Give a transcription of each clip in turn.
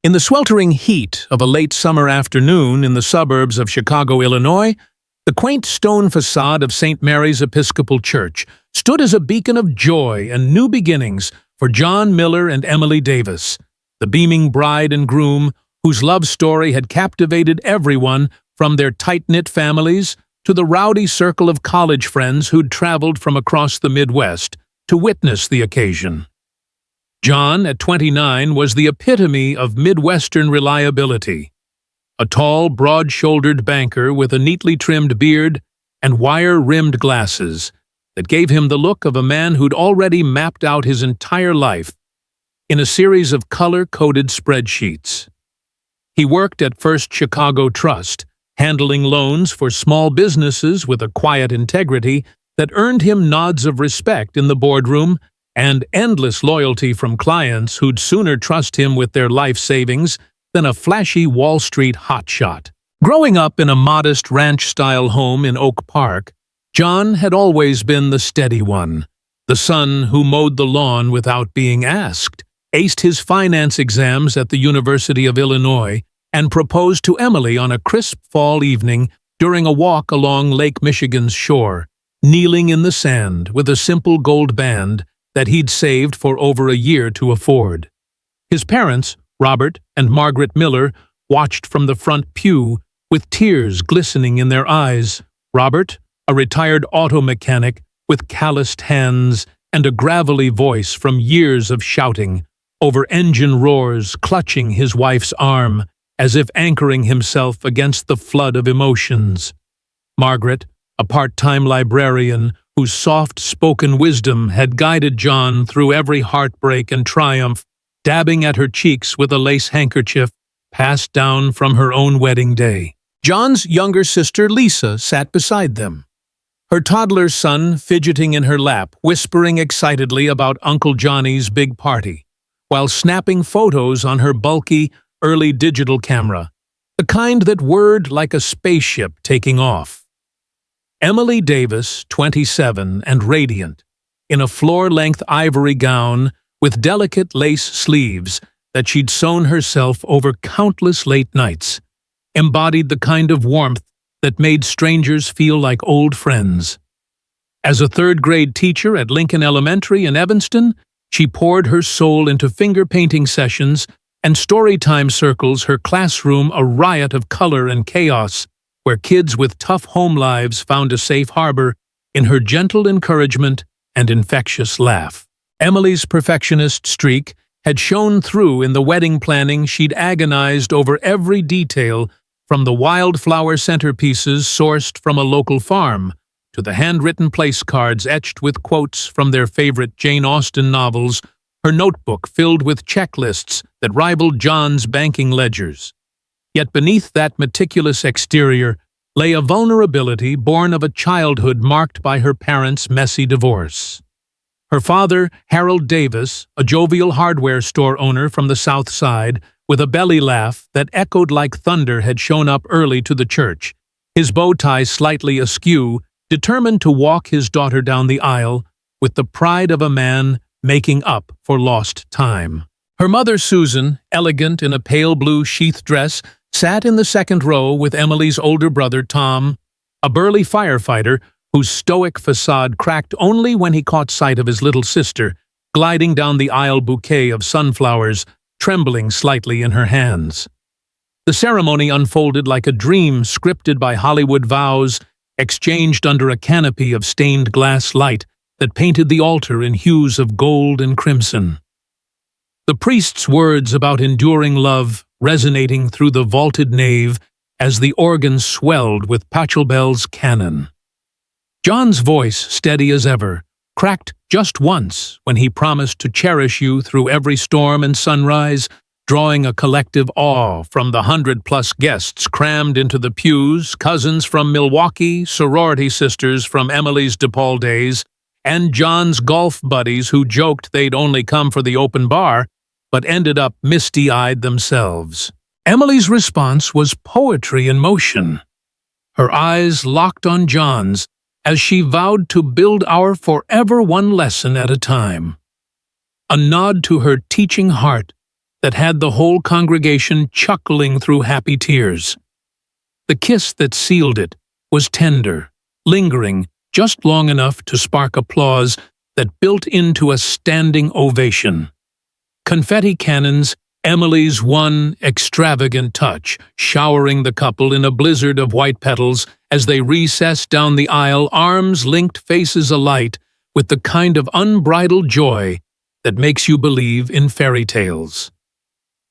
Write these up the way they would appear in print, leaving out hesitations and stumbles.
In the sweltering heat of a late summer afternoon in the suburbs of Chicago, Illinois, the quaint stone facade of St. Mary's Episcopal Church stood as a beacon of joy and new beginnings for John Miller and Emily Davis, the beaming bride and groom whose love story had captivated everyone from their tight-knit families to the rowdy circle of college friends who'd traveled from across the Midwest to witness the occasion. John, at 29, was the epitome of Midwestern reliability. A tall, broad-shouldered banker with a neatly trimmed beard and wire-rimmed glasses that gave him the look of a man who'd already mapped out his entire life in a series of color-coded spreadsheets. He worked at First Chicago Trust, handling loans for small businesses with a quiet integrity that earned him nods of respect in the boardroom and endless loyalty from clients who'd sooner trust him with their life savings than a flashy Wall Street hotshot. Growing up in a modest ranch-style home in Oak Park, John had always been the steady one, the son who mowed the lawn without being asked, aced his finance exams at the University of Illinois, and proposed to Emily on a crisp fall evening during a walk along Lake Michigan's shore, kneeling in the sand with a simple gold band that he'd saved for over a year to afford. His parents, Robert and Margaret Miller, watched from the front pew with tears glistening in their eyes. Robert, a retired auto mechanic with calloused hands and a gravelly voice from years of shouting over engine roars, clutching his wife's arm as if anchoring himself against the flood of emotions. Margaret, a part-time librarian whose soft-spoken wisdom had guided John through every heartbreak and triumph, dabbing at her cheeks with a lace handkerchief passed down from her own wedding day. John's younger sister Lisa sat beside them, her toddler son fidgeting in her lap, whispering excitedly about Uncle Johnny's big party, while snapping photos on her bulky, early digital camera, the kind that whirred like a spaceship taking off. Emily Davis, 27 and radiant, in a floor-length ivory gown with delicate lace sleeves that she'd sewn herself over countless late nights, embodied the kind of warmth that made strangers feel like old friends. As a third-grade teacher at Lincoln Elementary in Evanston, she poured her soul into finger-painting sessions and story-time circles, her classroom a riot of color and chaos, where kids with tough home lives found a safe harbor in her gentle encouragement and infectious laugh. Emily's perfectionist streak had shone through in the wedding planning. She'd agonized over every detail, from the wildflower centerpieces sourced from a local farm to the handwritten place cards etched with quotes from their favorite Jane Austen novels, her notebook filled with checklists that rivaled John's banking ledgers. Yet beneath that meticulous exterior lay a vulnerability born of a childhood marked by her parents' messy divorce. Her father, Harold Davis, a jovial hardware store owner from the South Side, with a belly laugh that echoed like thunder, had shown up early to the church, his bow tie slightly askew, determined to walk his daughter down the aisle with the pride of a man making up for lost time. Her mother, Susan, elegant in a pale blue sheath dress, sat in the second row with Emily's older brother, Tom, a burly firefighter whose stoic facade cracked only when he caught sight of his little sister, gliding down the aisle, bouquet of sunflowers trembling slightly in her hands. The ceremony unfolded like a dream scripted by Hollywood vows, exchanged under a canopy of stained glass light that painted the altar in hues of gold and crimson. The priest's words about enduring love resonating through the vaulted nave as the organ swelled with Pachelbel's canon. John's voice, steady as ever, cracked just once when he promised to cherish you through every storm and sunrise, drawing a collective awe from the 100-plus guests crammed into the pews, cousins from Milwaukee, sorority sisters from Emily's DePaul days, and John's golf buddies who joked they'd only come for the open bar, but ended up misty-eyed themselves. Emily's response was poetry in motion. Her eyes locked on John's as she vowed to build our forever one lesson at a time. A nod to her teaching heart that had the whole congregation chuckling through happy tears. The kiss that sealed it was tender, lingering just long enough to spark applause that built into a standing ovation. Confetti cannons, Emily's one extravagant touch, showering the couple in a blizzard of white petals as they recessed down the aisle, arms linked, faces alight, with the kind of unbridled joy that makes you believe in fairy tales.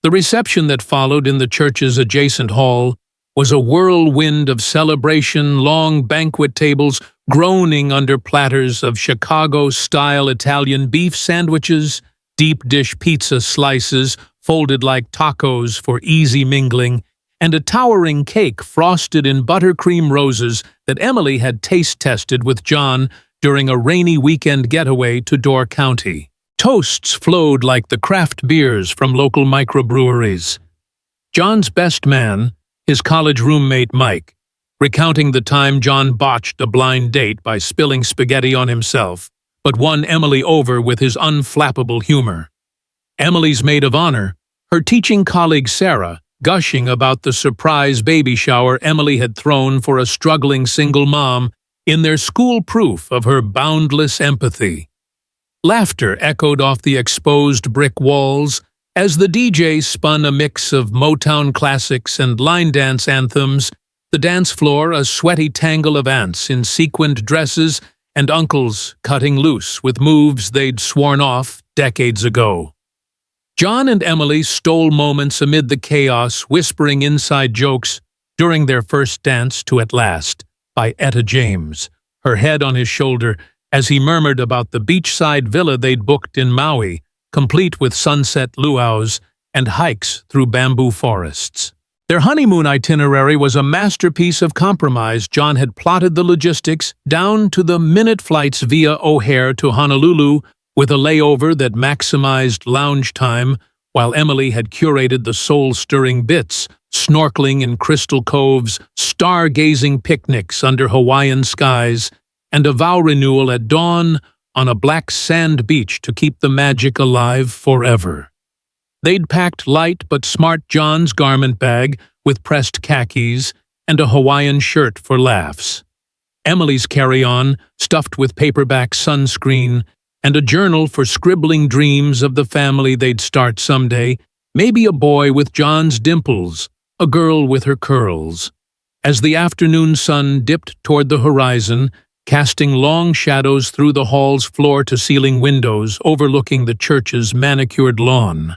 The reception that followed in the church's adjacent hall was a whirlwind of celebration, long banquet tables groaning under platters of Chicago-style Italian beef sandwiches, deep-dish pizza slices folded like tacos for easy mingling, and a towering cake frosted in buttercream roses that Emily had taste-tested with John during a rainy weekend getaway to Door County. Toasts flowed like the craft beers from local microbreweries. John's best man, his college roommate Mike, recounting the time John botched a blind date by spilling spaghetti on himself, but won Emily over with his unflappable humor. Emily's maid of honor, her teaching colleague Sarah, gushing about the surprise baby shower Emily had thrown for a struggling single mom in their school proof of her boundless empathy. Laughter echoed off the exposed brick walls as the DJ spun a mix of Motown classics and line dance anthems, the dance floor a sweaty tangle of aunts in sequined dresses and uncles cutting loose with moves they'd sworn off decades ago. John and Emily stole moments amid the chaos, whispering inside jokes during their first dance to At Last by Etta James, her head on his shoulder as he murmured about the beachside villa they'd booked in Maui, complete with sunset luau's and hikes through bamboo forests. Their honeymoon itinerary was a masterpiece of compromise. John had plotted the logistics down to the minute flights via O'Hare to Honolulu, with a layover that maximized lounge time, while Emily had curated the soul-stirring bits, snorkeling in crystal coves, stargazing picnics under Hawaiian skies, and a vow renewal at dawn on a black sand beach to keep the magic alive forever. They'd packed light but smart John's garment bag with pressed khakis and a Hawaiian shirt for laughs. Emily's carry-on, stuffed with paperback sunscreen, and a journal for scribbling dreams of the family they'd start someday, maybe a boy with John's dimples, a girl with her curls. As the afternoon sun dipped toward the horizon, casting long shadows through the hall's floor-to-ceiling windows overlooking the church's manicured lawn.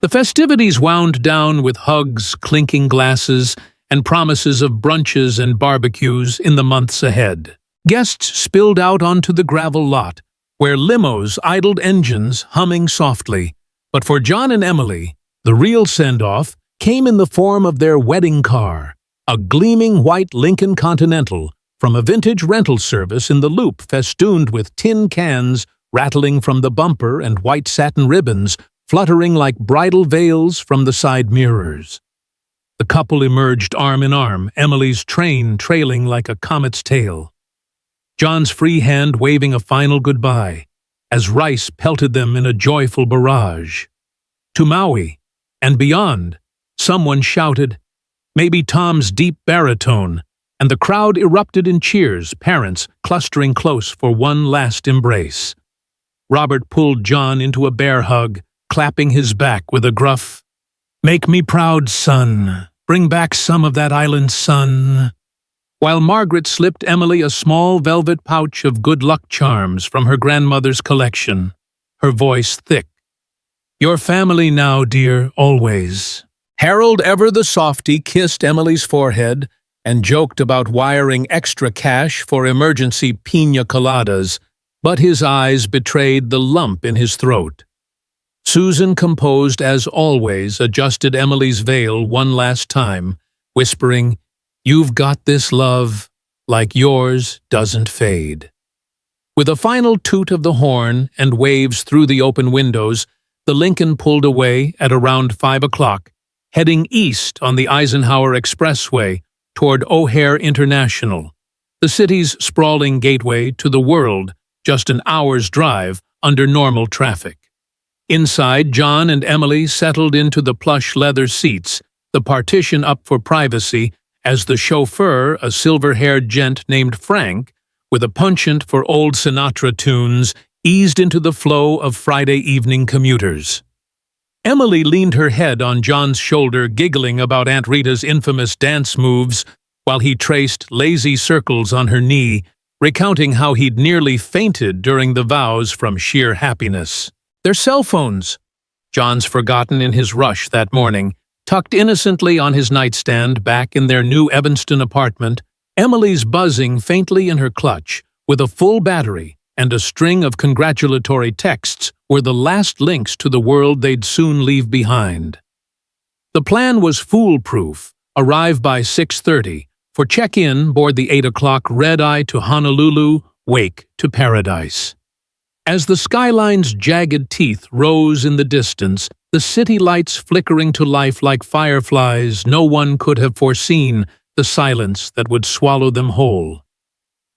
The festivities wound down with hugs, clinking glasses, and promises of brunches and barbecues in the months ahead. Guests spilled out onto the gravel lot, where limos idled engines humming softly. But for John and Emily, the real send-off came in the form of their wedding car, a gleaming white Lincoln Continental from a vintage rental service in the Loop, festooned with tin cans rattling from the bumper and white satin ribbons fluttering like bridal veils from the side mirrors. The couple emerged arm in arm, Emily's train trailing like a comet's tail. John's free hand waving a final goodbye, as rice pelted them in a joyful barrage. To Maui, and beyond, someone shouted, maybe Tom's deep baritone, and the crowd erupted in cheers, parents clustering close for one last embrace. Robert pulled John into a bear hug, clapping his back with a gruff, "Make me proud, son. Bring back some of that island sun," while Margaret slipped Emily a small velvet pouch of good luck charms from her grandmother's collection, her voice thick. "Your family now, dear, always." Harold, ever the softy, kissed Emily's forehead and joked about wiring extra cash for emergency piña coladas, but his eyes betrayed the lump in his throat. Susan, composed as always, adjusted Emily's veil one last time, whispering, "You've got this, love, like yours doesn't fade." With a final toot of the horn and waves through the open windows, the Lincoln pulled away at around 5 o'clock, heading east on the Eisenhower Expressway toward O'Hare International, the city's sprawling gateway to the world, just an hour's drive under normal traffic. Inside, John and Emily settled into the plush leather seats, the partition up for privacy, as the chauffeur, a silver-haired gent named Frank, with a penchant for old Sinatra tunes, eased into the flow of Friday evening commuters. Emily leaned her head on John's shoulder, giggling about Aunt Rita's infamous dance moves, while he traced lazy circles on her knee, recounting how he'd nearly fainted during the vows from sheer happiness. Their cell phones, John's forgotten in his rush that morning, tucked innocently on his nightstand back in their new Evanston apartment, Emily's buzzing faintly in her clutch, with a full battery and a string of congratulatory texts were the last links to the world they'd soon leave behind. The plan was foolproof. Arrive by 6:30, for check-in board the 8 o'clock red-eye to Honolulu, wake to paradise. As the skyline's jagged teeth rose in the distance, the city lights flickering to life like fireflies, no one could have foreseen the silence that would swallow them whole.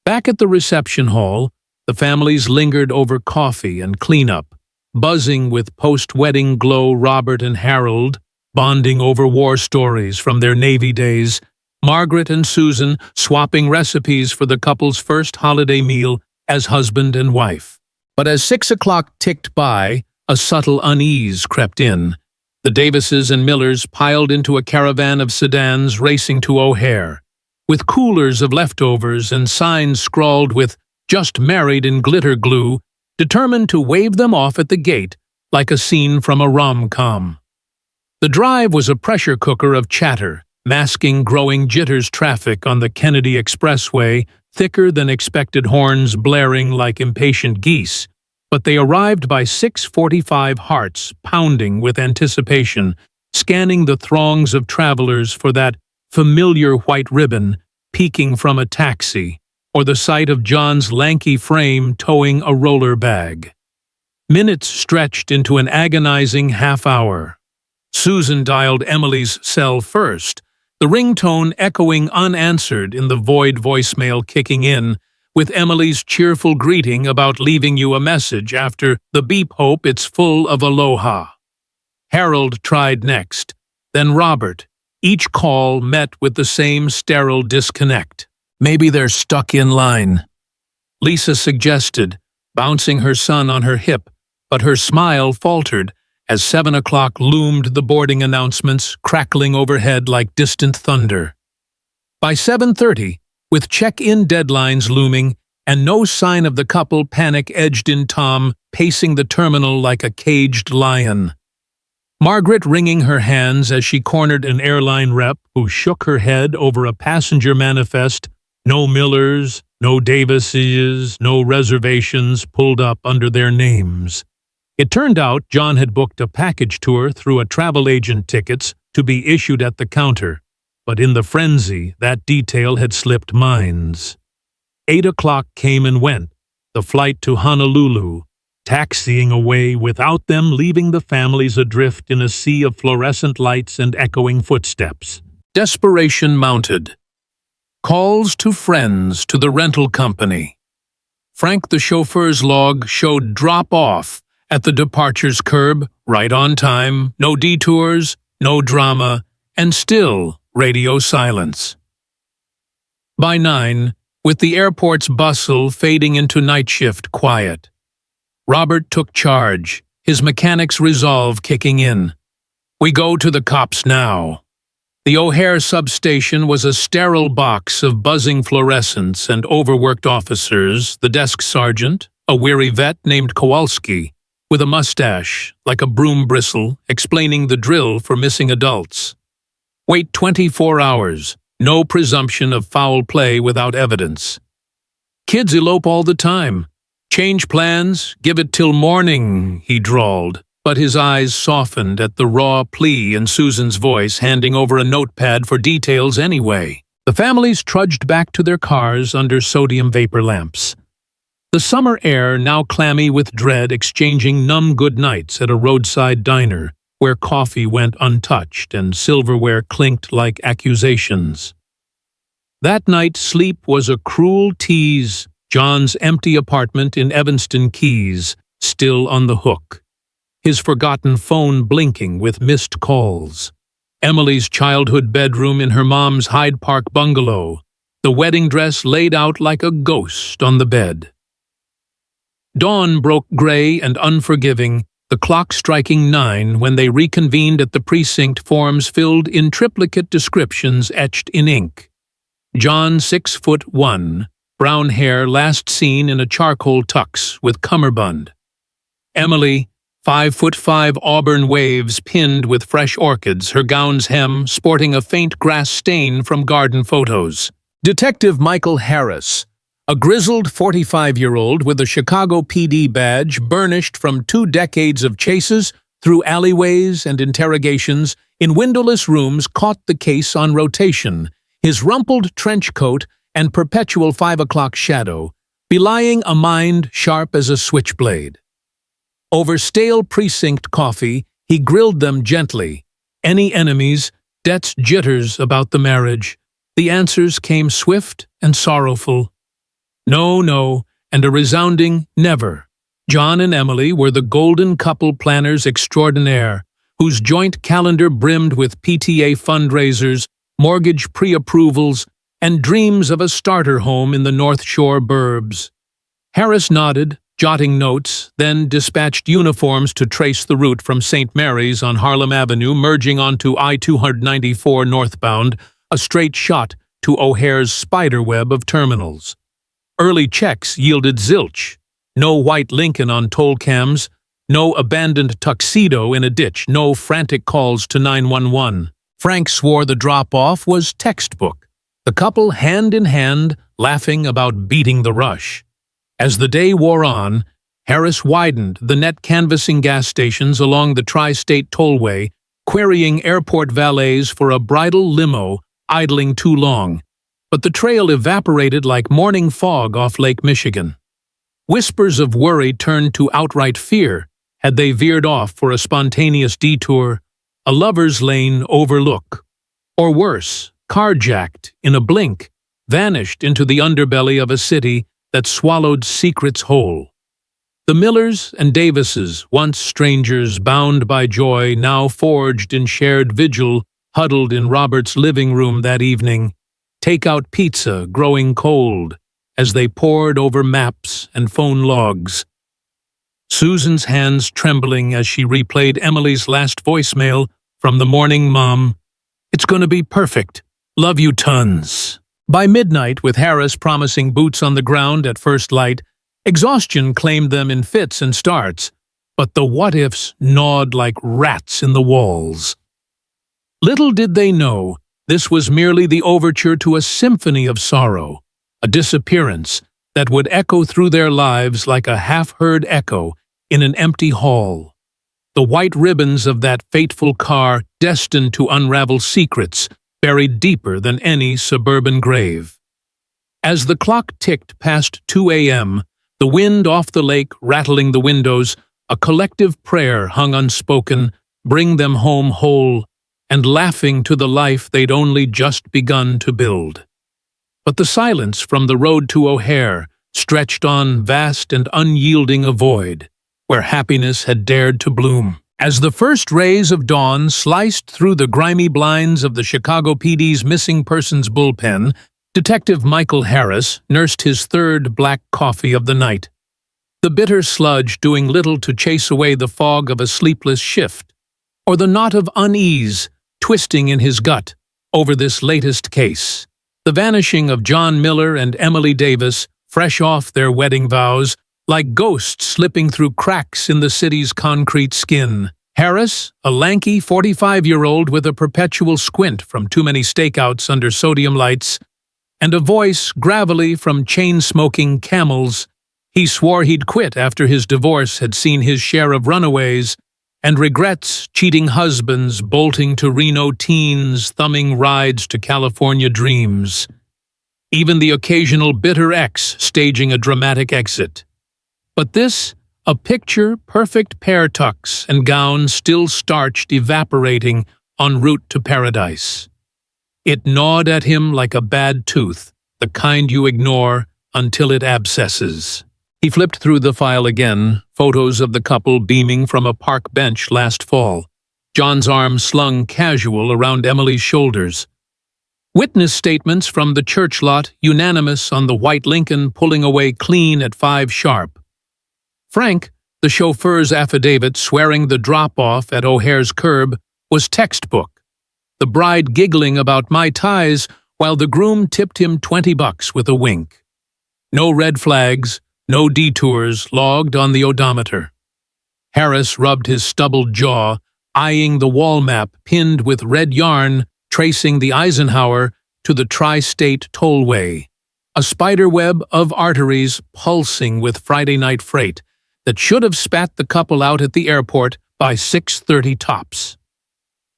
Back at the reception hall, the families lingered over coffee and cleanup, buzzing with post-wedding glow. Robert and Harold, bonding over war stories from their Navy days, Margaret and Susan swapping recipes for the couple's first holiday meal as husband and wife. But as 6 o'clock ticked by, a subtle unease crept in. The Davises and Millers piled into a caravan of sedans racing to O'Hare, with coolers of leftovers and signs scrawled with "Just Married" in glitter glue, determined to wave them off at the gate like a scene from a rom-com. The drive was a pressure cooker of chatter, masking growing jitters. Traffic on the Kennedy Expressway, thicker than expected, horns blaring like impatient geese. But they arrived by 6:45, hearts pounding with anticipation, scanning the throngs of travelers for that familiar white ribbon peeking from a taxi, or the sight of John's lanky frame towing a roller bag. Minutes stretched into an agonizing half-hour. Susan dialed Emily's cell first, the ringtone echoing unanswered in the void voicemail kicking in, with Emily's cheerful greeting about leaving you a message after the beep. Hope it's full of aloha. Harold tried next, then Robert. Each call met with the same sterile disconnect. Maybe they're stuck in line, Lisa suggested, bouncing her son on her hip, but her smile faltered as 7 o'clock loomed, the boarding announcements crackling overhead like distant thunder. By 7:30, with check-in deadlines looming and no sign of the couple, panic edged in Tom, pacing the terminal like a caged lion. Margaret wringing her hands as she cornered an airline rep who shook her head over a passenger manifest. No Millers, no Davises, no reservations pulled up under their names. It turned out John had booked a package tour through a travel agent, tickets to be issued at the counter, but in the frenzy, that detail had slipped minds. 8 o'clock came and went, the flight to Honolulu, taxiing away without them, leaving the families adrift in a sea of fluorescent lights and echoing footsteps. Desperation mounted. Calls to friends, to the rental company. Frank, the chauffeur's log, showed drop-off at the departure's curb, right on time, no detours, no drama, and still radio silence. By 9, with the airport's bustle fading into night shift quiet, Robert took charge, his mechanic's resolve kicking in. We go to the cops now. The O'Hare substation was a sterile box of buzzing fluorescents and overworked officers, the desk sergeant, a weary vet named Kowalski, with a mustache like a broom bristle, explaining the drill for missing adults. Wait 24 hours, no presumption of foul play without evidence. Kids elope all the time. Change plans, give it till morning, he drawled, but his eyes softened at the raw plea in Susan's voice, handing over a notepad for details anyway. The families trudged back to their cars under sodium vapor lamps. The summer air now clammy with dread, exchanging numb goodnights at a roadside diner where coffee went untouched and silverware clinked like accusations. That night sleep was a cruel tease, John's empty apartment in Evanston Keys still on the hook. his forgotten phone blinking with missed calls. Emily's childhood bedroom in her mom's Hyde Park bungalow, the wedding dress laid out like a ghost on the bed. Dawn broke gray and unforgiving, the clock striking 9 when they reconvened at the precinct, forms filled in triplicate descriptions etched in ink. John 6'1", brown hair, last seen in a charcoal tux with cummerbund. Emily, 5'5", auburn waves pinned with fresh orchids, her gown's hem sporting a faint grass stain from garden photos. Detective Michael Harris, a grizzled 45-year-old with a Chicago PD badge burnished from 2 decades of chases through alleyways and interrogations in windowless rooms, caught the case on rotation, his rumpled trench coat and perpetual 5 o'clock shadow, belying a mind sharp as a switchblade. Over stale precinct coffee, he grilled them gently. Any enemies, debts, jitters about the marriage. The answers came swift and sorrowful. No, no, and a resounding never. John and Emily were the golden couple planners extraordinaire, whose joint calendar brimmed with PTA fundraisers, mortgage pre-approvals, and dreams of a starter home in the North Shore burbs. Harris nodded, jotting notes, then dispatched uniforms to trace the route from St. Mary's on Harlem Avenue, merging onto I-294 northbound, a straight shot to O'Hare's spiderweb of terminals. Early checks yielded zilch. No white Lincoln on toll cams, no abandoned tuxedo in a ditch, no frantic calls to 911. Frank swore the drop-off was textbook, the couple hand in hand laughing about beating the rush. As the day wore on, Harris widened the net canvassing gas stations along the tri-state tollway, querying airport valets for a bridal limo idling too long, but the trail evaporated like morning fog off Lake Michigan. Whispers of worry turned to outright fear had they veered off for a spontaneous detour, a lover's lane overlook, or worse, carjacked in a blink, vanished into the underbelly of a city that swallowed secrets whole. The Millers and Davises, once strangers bound by joy, now forged in shared vigil, huddled in Robert's living room that evening, take-out pizza growing cold as they pored over maps and phone logs. Susan's hands trembling as she replayed Emily's last voicemail from the morning mom. "It's gonna be perfect. Love you tons." By midnight, with Harris promising boots on the ground at first light, exhaustion claimed them in fits and starts, but the what-ifs gnawed like rats in the walls. Little did they know, this was merely the overture to a symphony of sorrow, a disappearance that would echo through their lives like a half-heard echo in an empty hall. The white ribbons of that fateful car destined to unravel secrets buried deeper than any suburban grave. As the clock ticked past 2 a.m., the wind off the lake rattling the windows, a collective prayer hung unspoken, bring them home whole, and laughing to the life they'd only just begun to build. But the silence from the road to O'Hare stretched on vast and unyielding a void, where happiness had dared to bloom. As the first rays of dawn sliced through the grimy blinds of the Chicago PD's missing persons bullpen, Detective Michael Harris nursed his third black coffee of the night, the bitter sludge doing little to chase away the fog of a sleepless shift, or the knot of unease twisting in his gut over this latest case, the vanishing of John Miller and Emily Davis, fresh off their wedding vows, like ghosts slipping through cracks in the city's concrete skin. Harris, a lanky 45-year-old with a perpetual squint from too many stakeouts under sodium lights, and a voice gravelly from chain-smoking Camels, he swore he'd quit after his divorce had seen his share of runaways, and regrets cheating husbands, bolting to Reno teens, thumbing rides to California dreams. Even the occasional bitter ex staging a dramatic exit. But this, a picture-perfect pair tux and gown still starched, evaporating en route to paradise. It gnawed at him like a bad tooth, the kind you ignore until it abscesses. He flipped through the file again, photos of the couple beaming from a park bench last fall, John's arm slung casual around Emily's shoulders. Witness statements from the church lot unanimous on the white Lincoln pulling away clean at 5 sharp. Frank, the chauffeur's affidavit swearing the drop-off at O'Hare's curb, was textbook, the bride giggling about Mai Tais while the groom tipped him $20 with a wink. No red flags, no detours logged on the odometer. Harris rubbed his stubbled jaw, eyeing the wall map pinned with red yarn tracing the Eisenhower to the tri-state tollway, a spiderweb of arteries pulsing with Friday night freight that should have spat the couple out at the airport by 6:30 tops.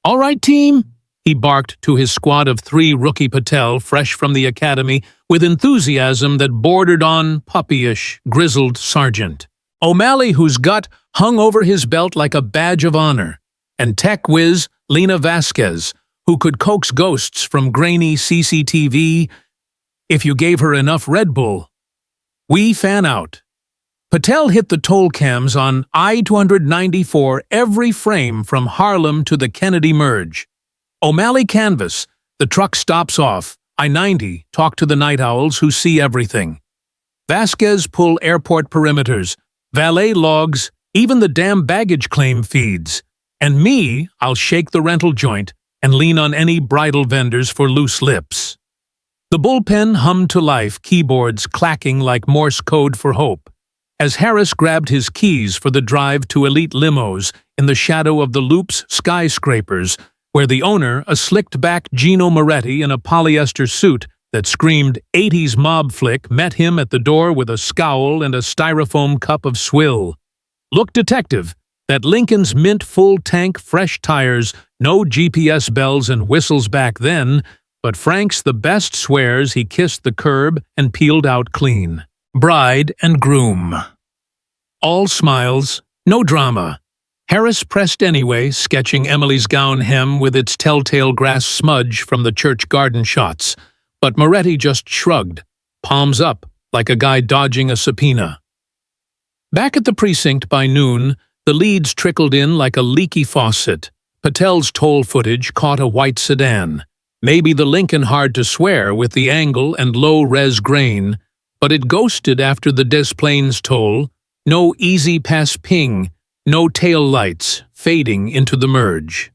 "All right, team," he barked to his squad of 3 rookie Patel fresh from the academy with enthusiasm that bordered on puppyish, grizzled sergeant. O'Malley, whose gut hung over his belt like a badge of honor, and tech whiz Lena Vasquez, who could coax ghosts from grainy CCTV if you gave her enough Red Bull. We fan out. Patel hit the toll cams on I-294 every frame from Harlem to the Kennedy merge. O'Malley canvas, the truck stops off. I-90, talk to the night owls who see everything. Vasquez pull airport perimeters, valet logs, even the damn baggage claim feeds. And me, I'll shake the rental joint and lean on any bridal vendors for loose lips. The bullpen hummed to life, keyboards clacking like Morse code for hope, as Harris grabbed his keys for the drive to elite limos in the shadow of the Loop's skyscrapers, where the owner, a slicked-back Gino Moretti in a polyester suit that screamed 80s mob flick, met him at the door with a scowl and a styrofoam cup of swill. "Look, detective, that Lincoln's mint full tank, fresh tires, no GPS bells and whistles back then, but Frank's the best swears he kissed the curb and peeled out clean. Bride and groom. All smiles, no drama. Harris pressed anyway, sketching Emily's gown hem with its telltale grass smudge from the church garden shots, but Moretti just shrugged, palms up, like a guy dodging a subpoena. Back at the precinct by noon, the leads trickled in like a leaky faucet. Patel's toll footage caught a white sedan. Maybe the Lincoln hard to swear with the angle and low-res grain, but it ghosted after the Des Plaines toll. No easy pass ping, no tail lights, fading into the merge.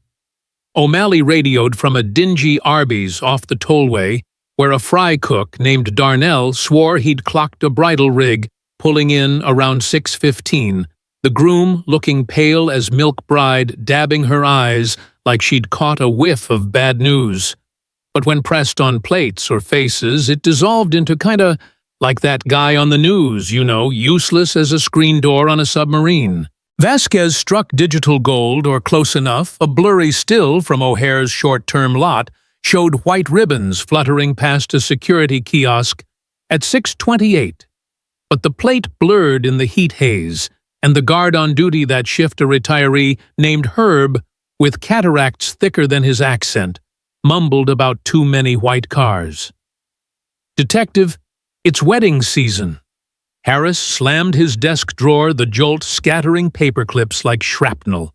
O'Malley radioed from a dingy Arby's off the tollway, where a fry cook named Darnell swore he'd clocked a bridal rig pulling in around 6:15, the groom looking pale as milk bride dabbing her eyes like she'd caught a whiff of bad news. But when pressed on plates or faces, it dissolved into kinda like that guy on the news, you know, useless as a screen door on a submarine. Vasquez struck digital gold, or close enough. A blurry still from O'Hare's short-term lot showed white ribbons fluttering past a security kiosk at 6:28. But the plate blurred in the heat haze, and the guard on duty that shift, a retiree named Herb, with cataracts thicker than his accent, mumbled about too many white cars. "Detective, it's wedding season." Harris slammed his desk drawer, the jolt scattering paperclips like shrapnel.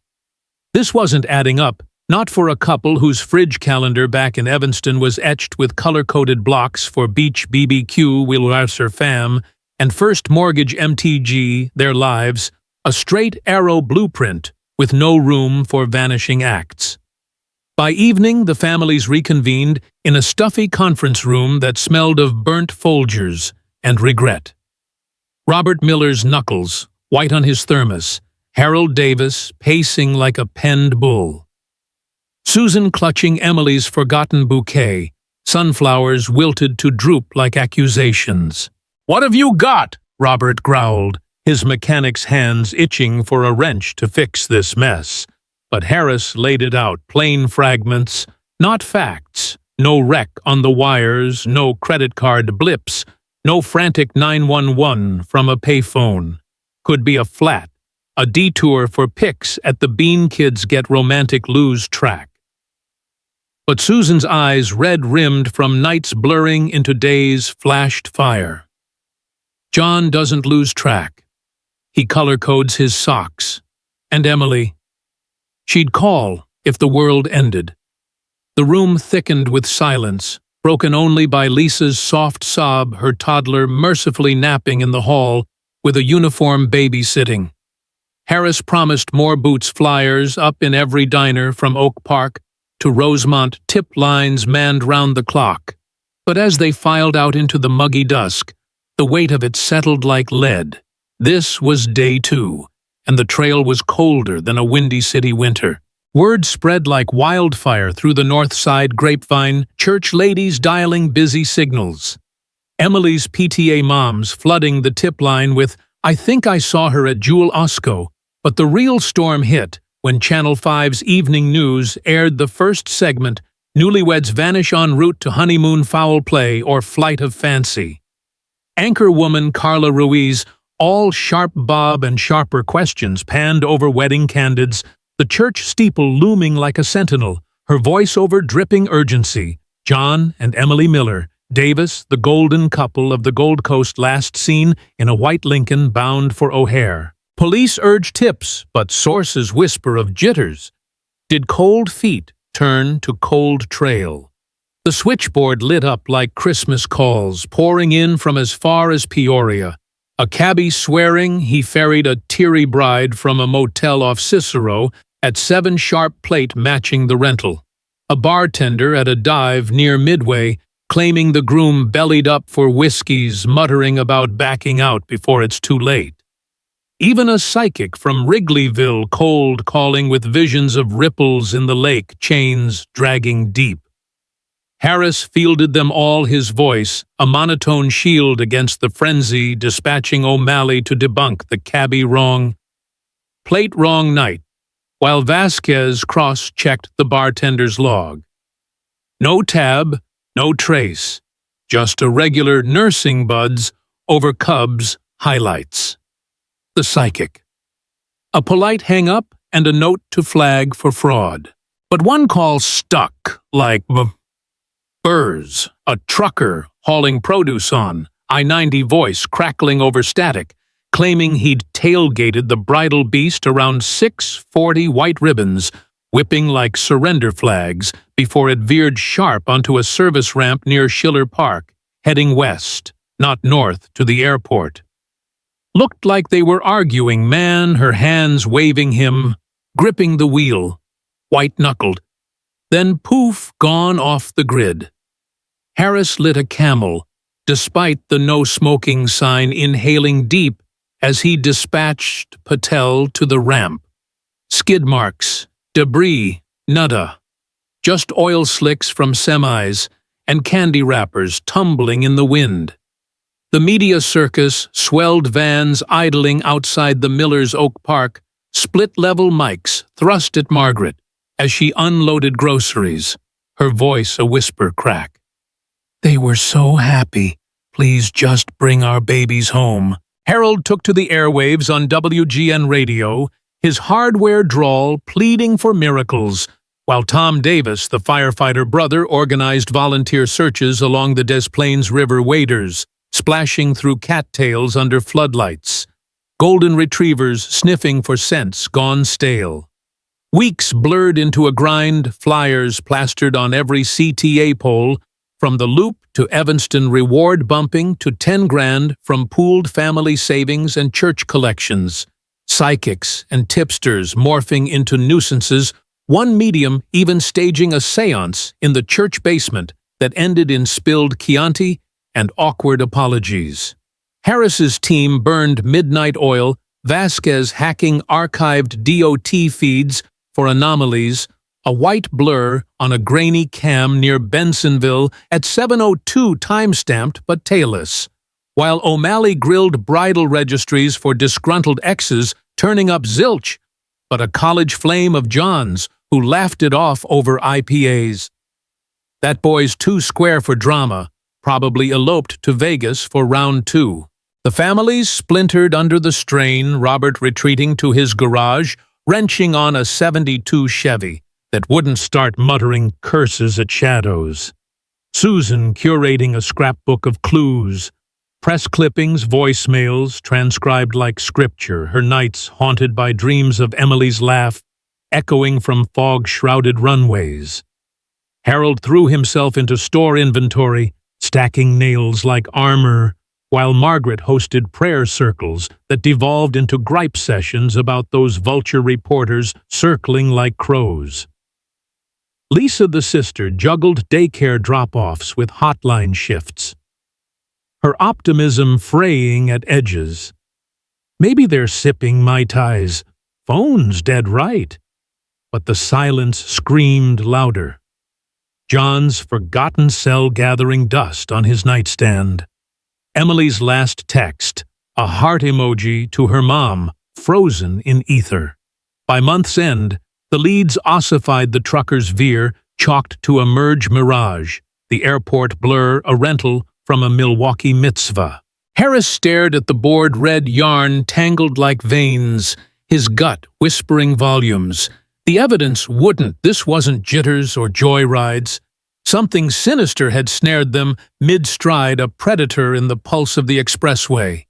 This wasn't adding up, not for a couple whose fridge calendar back in Evanston was etched with color-coded blocks for Beach BBQ, Willarser Fam, and First Mortgage MTG, their lives, a straight arrow blueprint with no room for vanishing acts. By evening, the families reconvened in a stuffy conference room that smelled of burnt Folgers and regret. Robert Miller's knuckles, white on his thermos, Harold Davis pacing like a penned bull. Susan clutching Emily's forgotten bouquet, sunflowers wilted to droop like accusations. "What have you got?" Robert growled, his mechanic's hands itching for a wrench to fix this mess. But Harris laid it out, plain fragments, not facts. No wreck on the wires, no credit card blips, no frantic 911 from a payphone. Could be a flat, a detour for pics at the Bean Kids Get Romantic Lose track. But Susan's eyes, red-rimmed from nights blurring into days, flashed fire. John doesn't lose track. He color codes his socks. And Emily. She'd call if the world ended. The room thickened with silence, broken only by Lisa's soft sob, her toddler mercifully napping in the hall with a uniform baby sitting. Harris promised more Boots flyers up in every diner from Oak Park to Rosemont, tip lines manned round the clock. But as they filed out into the muggy dusk, the weight of it settled like lead. This was day 2, and the trail was colder than a Windy City winter. Word spread like wildfire through the North Side grapevine, church ladies dialing busy signals. Emily's PTA moms flooding the tip line with, "I think I saw her at Jewel Osco." But the real storm hit when Channel 5's Evening News aired the first segment, Newlyweds Vanish en route to honeymoon foul play or flight of fancy. Anchorwoman Carla Ruiz, all sharp bob and sharper questions panned over wedding candidates, the church steeple looming like a sentinel, her voiceover dripping urgency. John and Emily Miller, Davis, the golden couple of the Gold Coast last seen in a white Lincoln bound for O'Hare. Police urge tips, but sources whisper of jitters. Did cold feet turn to cold trail? The switchboard lit up like Christmas calls, pouring in from as far as Peoria. A cabbie swearing he ferried a teary bride from a motel off Cicero at 7 sharp plate matching the rental. A bartender at a dive near Midway claiming the groom bellied up for whiskeys, muttering about backing out before it's too late. Even a psychic from Wrigleyville cold calling with visions of ripples in the lake, chains dragging deep. Harris fielded them all, his voice, a monotone shield against the frenzy, dispatching O'Malley to debunk the cabbie wrong. Plate wrong night, while Vasquez cross-checked the bartender's log. No tab, no trace, just a regular nursing buds over Cubs highlights. The psychic. A polite hang-up and a note to flag for fraud. But one call stuck like burrs, a trucker hauling produce on, I-90 voice crackling over static, claiming he'd tailgated the bridal beast around 6:40 white ribbons, whipping like surrender flags before it veered sharp onto a service ramp near Schiller Park, heading west, not north, to the airport. Looked like they were arguing, man, her hands waving him, gripping the wheel, white-knuckled. Then poof, gone off the grid. Harris lit a Camel, despite the no-smoking sign, inhaling deep as he dispatched Patel to the ramp. Skid marks, debris, nada. Just oil slicks from semis and candy wrappers tumbling in the wind. The media circus, swelled vans idling outside the Miller's Oak Park, split-level mics thrust at Margaret as she unloaded groceries, her voice a whisper crack. "They were so happy. Please just bring our babies home." Harold took to the airwaves on WGN radio, his hardware drawl pleading for miracles, while Tom Davis, the firefighter brother, organized volunteer searches along the Des Plaines River waders, splashing through cattails under floodlights, golden retrievers sniffing for scents gone stale. Weeks blurred into a grind, flyers plastered on every CTA pole, from the Loop to Evanston reward bumping to 10 grand from pooled family savings and church collections. Psychics and tipsters morphing into nuisances, one medium even staging a séance in the church basement that ended in spilled Chianti and awkward apologies. Harris's team burned midnight oil, Vasquez hacking archived DOT feeds for anomalies, a white blur on a grainy cam near Bensonville at 7:02 time-stamped but tailless, while O'Malley grilled bridal registries for disgruntled exes turning up zilch, but a college flame of John's who laughed it off over IPAs. That boy's too square for drama, probably eloped to Vegas for round 2. The families splintered under the strain, Robert retreating to his garage, wrenching on a 72 Chevy that wouldn't start, muttering curses at Shadows. Susan curating a scrapbook of clues, Press clippings, voicemails, transcribed like scripture, her nights haunted by dreams of Emily's laugh, echoing from fog-shrouded runways. Harold threw himself into store inventory, stacking nails like armor, while Margaret hosted prayer circles that devolved into gripe sessions about those vulture reporters circling like crows. Lisa, the sister, juggled daycare drop-offs with hotline shifts, her optimism fraying at edges. Maybe they're sipping Mai Tais. Phone's dead right. But the silence screamed louder. John's forgotten cell gathering dust on his nightstand. Emily's last text, a heart emoji to her mom, frozen in ether. By month's end, the leads ossified the trucker's veer, chalked to a merge mirage, the airport blur a rental from a Milwaukee mitzvah. Harris stared at the board red yarn tangled like veins, his gut whispering volumes. The evidence wouldn't. This wasn't jitters or joyrides. Something sinister had snared them mid-stride, a predator in the pulse of the expressway.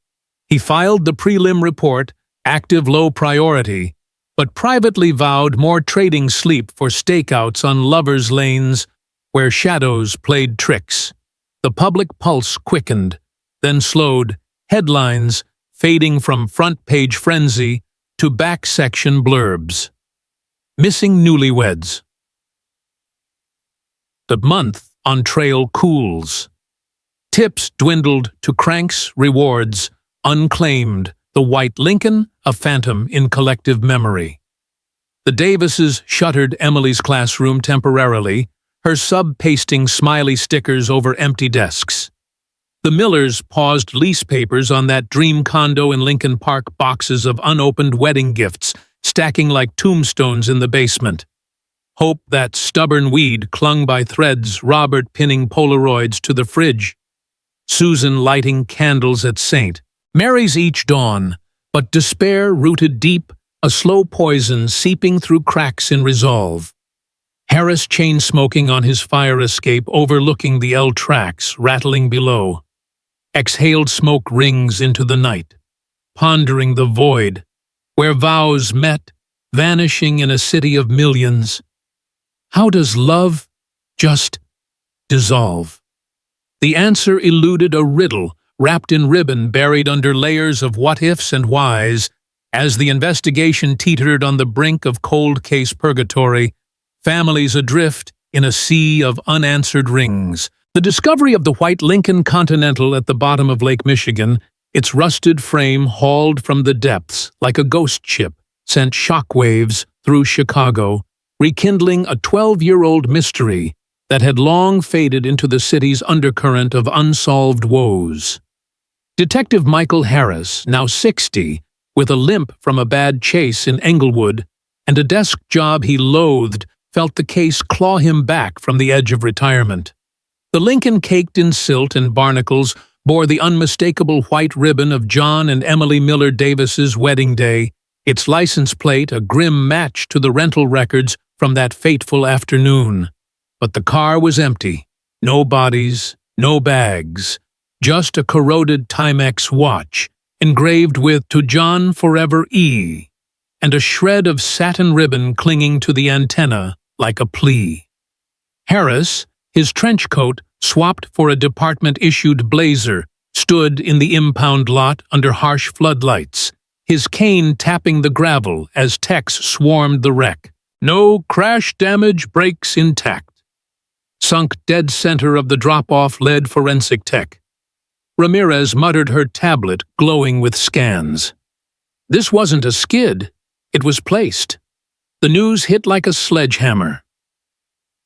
He filed the prelim report, active low priority, but privately vowed more trading sleep for stakeouts on lovers' lanes where shadows played tricks. The public pulse quickened, then slowed, headlines fading from front-page frenzy to back-section blurbs. Missing newlyweds. The month on trail cools. Tips dwindled to cranks, rewards, unclaimed, the white Lincoln, a phantom in collective memory. The Davises shuttered Emily's classroom temporarily, her sub-pasting smiley stickers over empty desks. The Millers paused lease papers on that dream condo in Lincoln Park, boxes of unopened wedding gifts stacking like tombstones in the basement. Hope, that stubborn weed, clung by threads, Robert pinning Polaroids to the fridge. Susan lighting candles at St. Mary's each dawn, but despair rooted deep, a slow poison seeping through cracks in resolve. Harris chain-smoking on his fire escape, overlooking the L tracks rattling below. Exhaled smoke rings into the night, pondering the void, where vows met, vanishing in a city of millions. How does love just dissolve? The answer eluded, a riddle, wrapped in ribbon, buried under layers of what-ifs and whys. As the investigation teetered on the brink of cold case purgatory, families adrift in a sea of unanswered rings. The discovery of the white Lincoln Continental at the bottom of Lake Michigan, its rusted frame hauled from the depths like a ghost ship, sent shockwaves through Chicago, rekindling a 12-year-old mystery that had long faded into the city's undercurrent of unsolved woes. Detective Michael Harris, now 60, with a limp from a bad chase in Englewood and a desk job he loathed, felt the case claw him back from the edge of retirement. The Lincoln, caked in silt and barnacles, bore the unmistakable white ribbon of John and Emily Miller Davis's wedding day, its license plate a grim match to the rental records from that fateful afternoon. But the car was empty. No bodies, no bags, just a corroded Timex watch, engraved with "To John Forever E," and a shred of satin ribbon clinging to the antenna like a plea. Harris, his trench coat swapped for a department-issued blazer, stood in the impound lot under harsh floodlights, his cane tapping the gravel as techs swarmed the wreck. No crash damage, brakes intact. Sunk dead center of the drop-off led forensic tech. Ramirez muttered, her tablet glowing with scans. This wasn't a skid. It was placed. The news hit like a sledgehammer.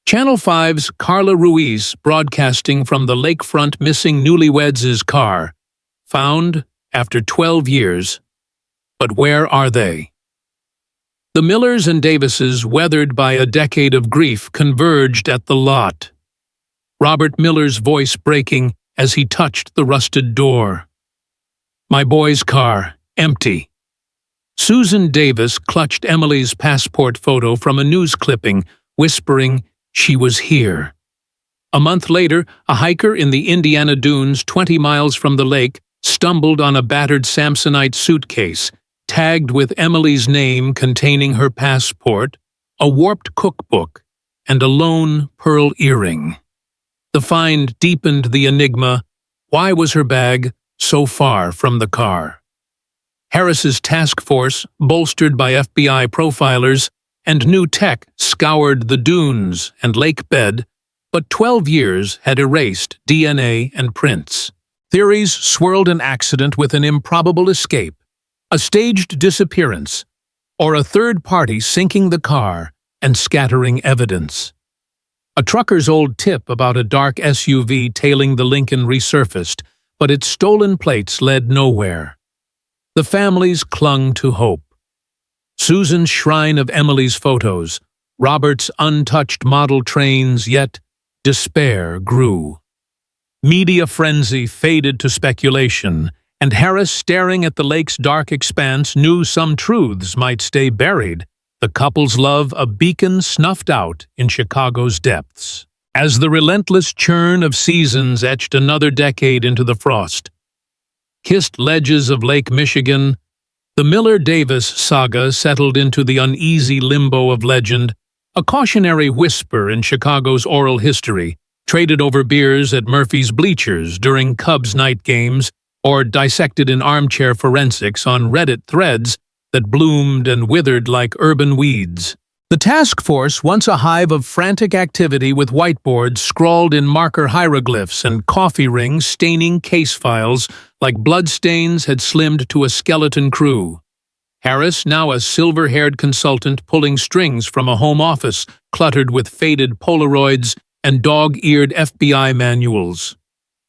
Channel 5's Carla Ruiz broadcasting from the lakefront missing newlyweds' car. Found after 12 years. But where are they? The Millers and Davises, weathered by a decade of grief, converged at the lot. Robert Miller's voice breaking as he touched the rusted door. My boy's car, empty. Susan Davis clutched Emily's passport photo from a news clipping, whispering she was here. A month later, a hiker in the Indiana Dunes 20 miles from the lake stumbled on a battered Samsonite suitcase, tagged with Emily's name containing her passport, a warped cookbook, and a lone pearl earring. The find deepened the enigma. Why was her bag so far from the car? Harris's task force, bolstered by FBI profilers and new tech, scoured the dunes and lake bed, but 12 years had erased DNA and prints. Theories swirled an accident with an improbable escape, a staged disappearance, or a third party sinking the car and scattering evidence. A trucker's old tip about a dark SUV tailing the Lincoln resurfaced, but its stolen plates led nowhere. The families clung to hope. Susan's shrine of Emily's photos, Robert's untouched model trains, yet despair grew. Media frenzy faded to speculation, and Harris, staring at the lake's dark expanse, knew some truths might stay buried. The couple's love a beacon snuffed out in Chicago's depths. As the relentless churn of seasons etched another decade into the frost, kissed ledges of Lake Michigan, the Miller-Davis saga settled into the uneasy limbo of legend, a cautionary whisper in Chicago's oral history, traded over beers at Murphy's Bleachers during Cubs night games, or dissected in armchair forensics on Reddit threads that bloomed and withered like urban weeds. The task force, once a hive of frantic activity with whiteboards scrawled in marker hieroglyphs and coffee rings staining case files like bloodstains, had slimmed to a skeleton crew. Harris, now a silver-haired consultant pulling strings from a home office cluttered with faded Polaroids and dog-eared FBI manuals.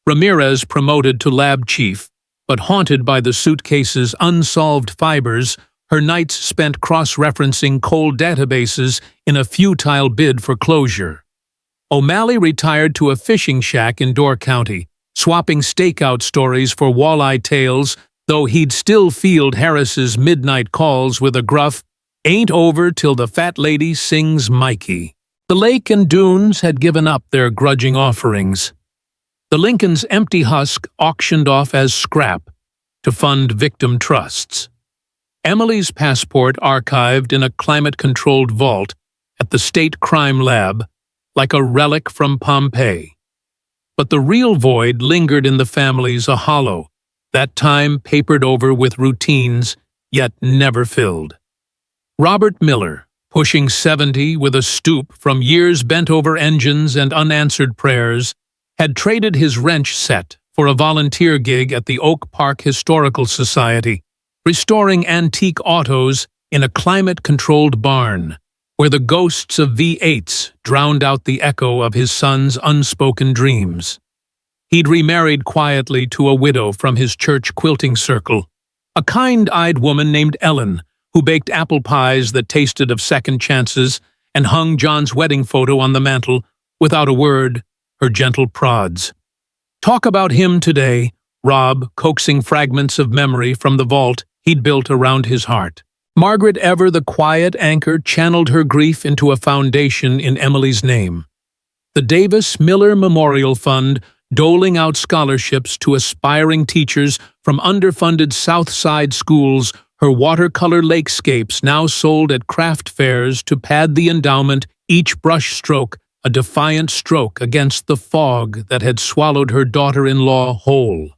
Ramirez, promoted to lab chief, but haunted by the suitcase's unsolved fibers, her nights spent cross-referencing cold databases in a futile bid for closure. O'Malley retired to a fishing shack in Door County, swapping stakeout stories for walleye tales, though he'd still field Harris's midnight calls with a gruff, "Ain't over till the fat lady sings Mikey." The lake and dunes had given up their grudging offerings. The Lincoln's empty husk auctioned off as scrap to fund victim trusts. Emily's passport archived in a climate-controlled vault at the State Crime Lab, like a relic from Pompeii. But the real void lingered in the families, a hollow, that time papered over with routines, yet never filled. Robert Miller, pushing 70 with a stoop from years bent over engines and unanswered prayers, had traded his wrench set for a volunteer gig at the Oak Park Historical Society, restoring antique autos in a climate-controlled barn, where the ghosts of V8s drowned out the echo of his son's unspoken dreams. He'd remarried quietly to a widow from his church quilting circle, a kind-eyed woman named Ellen, who baked apple pies that tasted of second chances and hung John's wedding photo on the mantel, without a word, her gentle prods. Talk about him today, Rob coaxing fragments of memory from the vault he'd built around his heart. Margaret, ever the quiet anchor, channeled her grief into a foundation in Emily's name. The Davis Miller Memorial Fund, doling out scholarships to aspiring teachers from underfunded South Side schools, her watercolor lakescapes now sold at craft fairs to pad the endowment, each brush stroke a defiant stroke against the fog that had swallowed her daughter-in-law whole.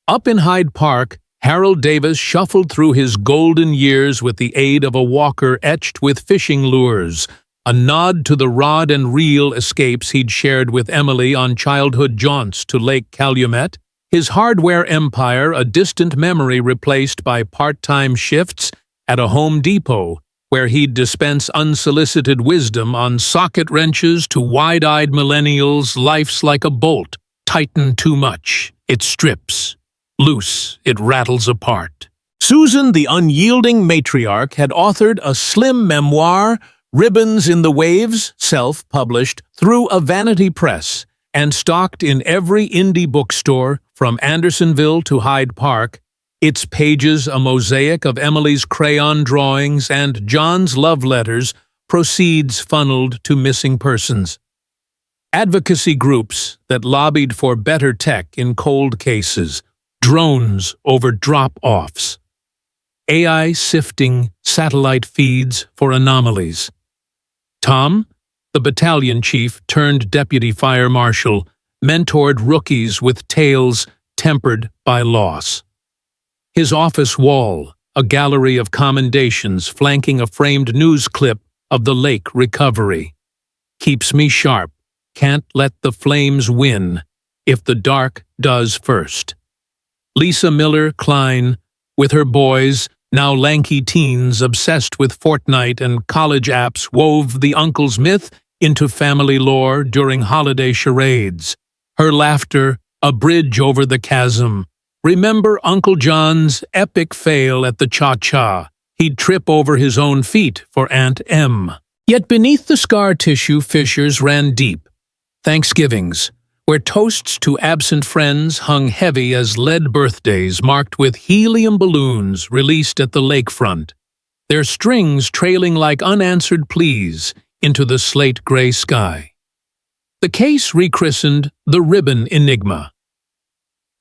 Up in Hyde Park, Harold Davis shuffled through his golden years with the aid of a walker etched with fishing lures, a nod to the rod and reel escapes he'd shared with Emily on childhood jaunts to Lake Calumet, his hardware empire a distant memory replaced by part-time shifts at a Home Depot, where he'd dispense unsolicited wisdom on socket wrenches to wide-eyed millennials. Life's like a bolt, tighten too much, it strips. Loose, it rattles apart. Susan, the unyielding matriarch, had authored a slim memoir, Ribbons in the Waves, self-published through a vanity press, and stocked in every indie bookstore from Andersonville to Hyde Park, its pages a mosaic of Emily's crayon drawings and John's love letters, proceeds funneled to missing persons. advocacy groups that lobbied for better tech in cold cases, drones over drop-offs, AI sifting satellite feeds for anomalies. Tom, the battalion chief turned deputy fire marshal, mentored rookies with tales tempered by loss. His office wall, a gallery of commendations flanking a framed news clip of the lake recovery. Keeps me sharp, can't let the flames win, if the dark does first. Lisa Miller Klein, with her boys, now lanky teens obsessed with Fortnite and college apps, wove the uncle's myth into family lore during holiday charades. Her laughter, a bridge over the chasm. Remember Uncle John's epic fail at the cha-cha? He'd trip over his own feet for Aunt Em. Yet beneath the scar tissue fissures ran deep. Thanksgivings, where toasts to absent friends hung heavy as lead birthdays marked with helium balloons released at the lakefront, their strings trailing like unanswered pleas into the slate-gray sky. The case rechristened the Ribbon Enigma.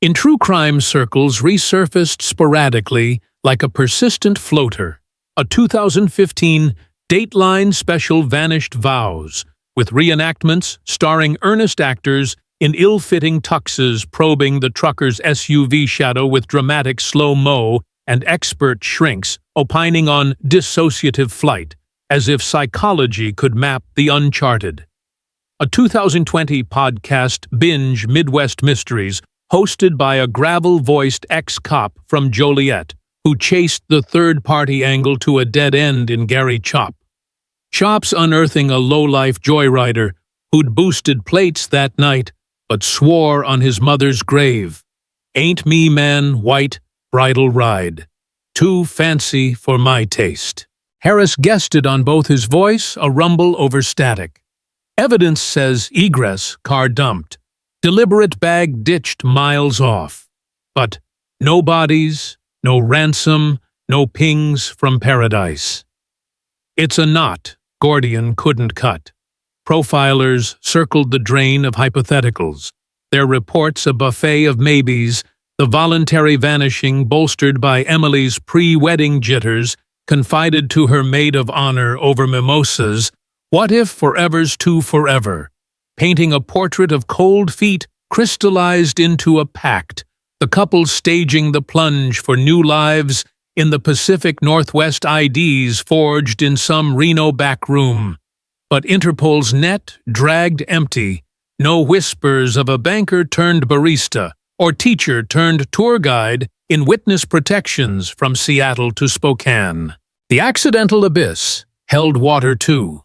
In true crime circles resurfaced sporadically like a persistent floater, a 2015 Dateline special Vanished Vows, with reenactments starring earnest actors in ill-fitting tuxes probing the trucker's SUV shadow with dramatic slow-mo and expert shrinks opining on dissociative flight, as if psychology could map the uncharted. A 2020 podcast binge Midwest Mysteries hosted by a gravel-voiced ex-cop from Joliet who chased the third-party angle to a dead end in Gary Chop. Chop's unearthing a low-life joyrider who'd boosted plates that night but swore on his mother's grave. Ain't me man white bridal ride. Too fancy for my taste. Harris guested on both his voice, a rumble over static. Evidence says egress, car dumped. Deliberate bag ditched miles off. But no bodies, no ransom, no pings from paradise. It's a knot Gordian couldn't cut. Profilers circled the drain of hypotheticals, their reports a buffet of maybes, the voluntary vanishing bolstered by Emily's pre-wedding jitters, confided to her maid of honor over mimosas, what if forever's too forever, painting a portrait of cold feet crystallized into a pact, the couple staging the plunge for new lives in the Pacific Northwest IDs forged in some Reno back room. But Interpol's net dragged empty, no whispers of a banker turned barista or teacher turned tour guide in witness protections from Seattle to Spokane. The accidental abyss held water too.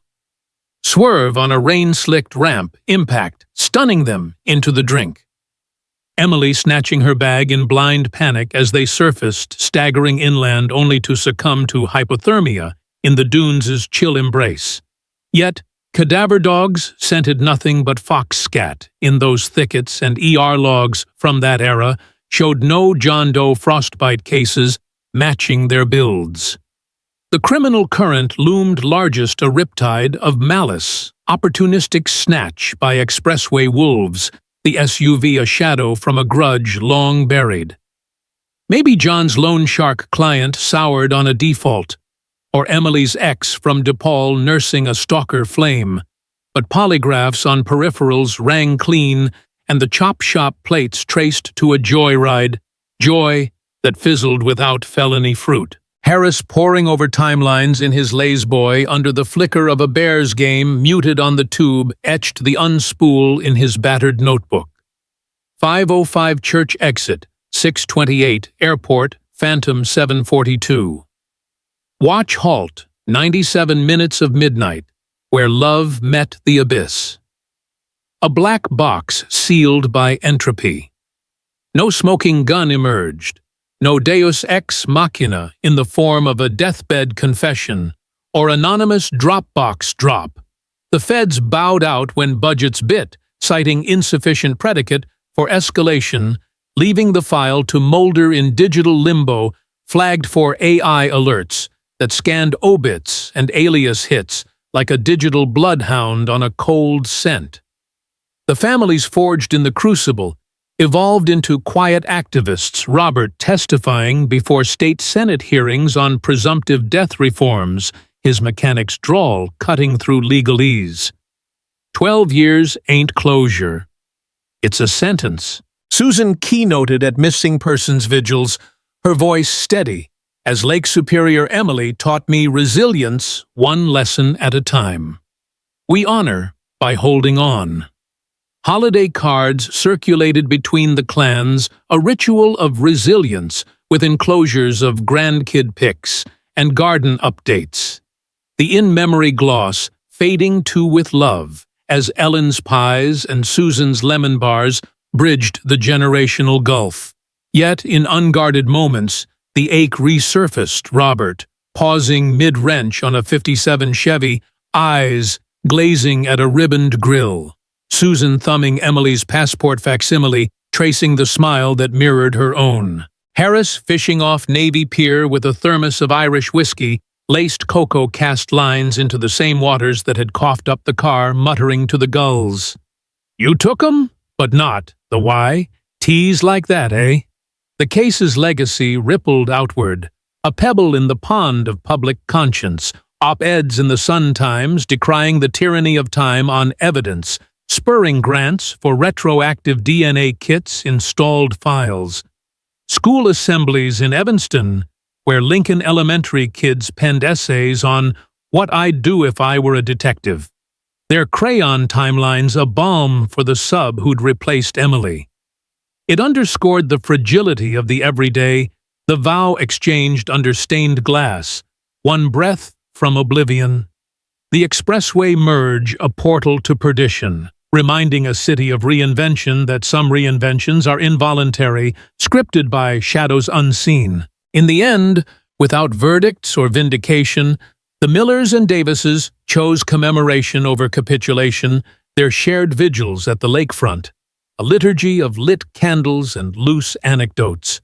Swerve on a rain-slicked ramp, impact, stunning them into the drink. Emily snatching her bag in blind panic as they surfaced, staggering inland only to succumb to hypothermia in the dunes' chill embrace. Yet, cadaver dogs scented nothing but fox scat in those thickets, and ER logs from that era showed no John Doe frostbite cases matching their builds. The criminal current loomed largest a riptide of malice, opportunistic snatch by expressway wolves, the SUV a shadow from a grudge long buried. Maybe John's loan shark client soured on a default, or Emily's ex from DePaul nursing a stalker flame, but polygraphs on peripherals rang clean and the chop shop plates traced to a joyride, joy that fizzled without felony fruit. Harris poring over timelines in his lazy-boy under the flicker of a Bears game muted on the tube etched the unspool in his battered notebook. 5:05 church exit, 6:28 airport, Phantom 742. Watch halt, 97 minutes of midnight, where love met the abyss. A black box sealed by entropy. No smoking gun emerged. No deus ex machina in the form of a deathbed confession or anonymous Dropbox drop. The feds bowed out when budgets bit, citing insufficient predicate for escalation, leaving the file to molder in digital limbo, flagged for AI alerts that scanned obits and alias hits like a digital bloodhound on a cold scent. The families forged in the crucible evolved into quiet activists, Robert testifying before state Senate hearings on presumptive death reforms, his mechanic's drawl cutting through legalese. 12 years ain't closure. It's a sentence. Susan keynoted at missing persons vigils, her voice steady, as Lake Superior Emily taught me resilience one lesson at a time. We honor by holding on. Holiday cards circulated between the clans, a ritual of resilience with enclosures of grandkid pics and garden updates. The in-memory gloss fading to with love as Ellen's pies and Susan's lemon bars bridged the generational gulf. Yet, in unguarded moments, the ache resurfaced. Robert, pausing mid-wrench on a '57 Chevy, eyes glazing at a ribboned grill. Susan thumbing Emily's passport facsimile, tracing the smile that mirrored her own. Harris fishing off Navy Pier with a thermos of Irish whiskey, laced cocoa cast lines into the same waters that had coughed up the car, muttering to the gulls. "You took 'em, but not the why. Tease like that, eh?" The case's legacy rippled outward, a pebble in the pond of public conscience, op-eds in the Sun-Times decrying the tyranny of time on evidence, spurring grants for retroactive DNA kits in stalled files. School assemblies in Evanston, where Lincoln Elementary kids penned essays on what I'd do if I were a detective. Their crayon timelines a balm for the sub who'd replaced Emily. It underscored the fragility of the everyday, the vow exchanged under stained glass, one breath from oblivion. The expressway merge, a portal to perdition, reminding a city of reinvention that some reinventions are involuntary, scripted by shadows unseen. In the end, without verdicts or vindication, the Millers and Davises chose commemoration over capitulation, their shared vigils at the lakefront, a liturgy of lit candles and loose anecdotes.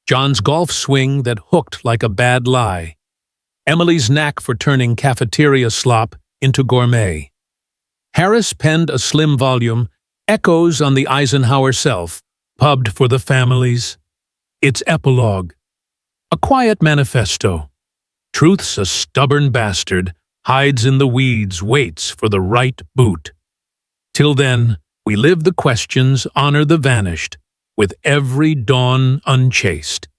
John's golf swing that hooked like a bad lie. Emily's knack for turning cafeteria slop into gourmet. Harris penned a slim volume, Echoes on the Eisenhower Self, pubbed for the families. Its epilogue. A quiet manifesto. Truth's a stubborn bastard, hides in the weeds, waits for the right boot. Till then, we live the questions, honor the vanished, with every dawn unchased.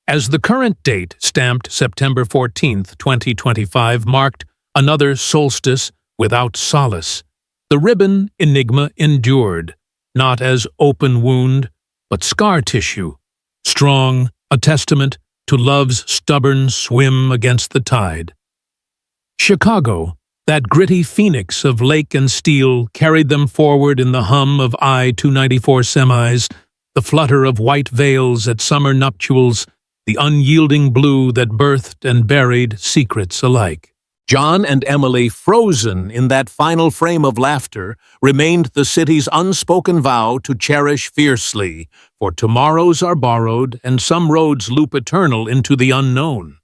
As the current date, stamped September 14th, 2025, marked another solstice without solace, the ribbon enigma endured, not as open wound, but scar tissue, strong, a testament to love's stubborn swim against the tide. Chicago, that gritty phoenix of lake and steel, carried them forward in the hum of I-294 semis, the flutter of white veils at summer nuptials, the unyielding blue that birthed and buried secrets alike. John and Emily, frozen in that final frame of laughter, remained the city's unspoken vow to cherish fiercely, for tomorrows are borrowed and some roads loop eternal into the unknown.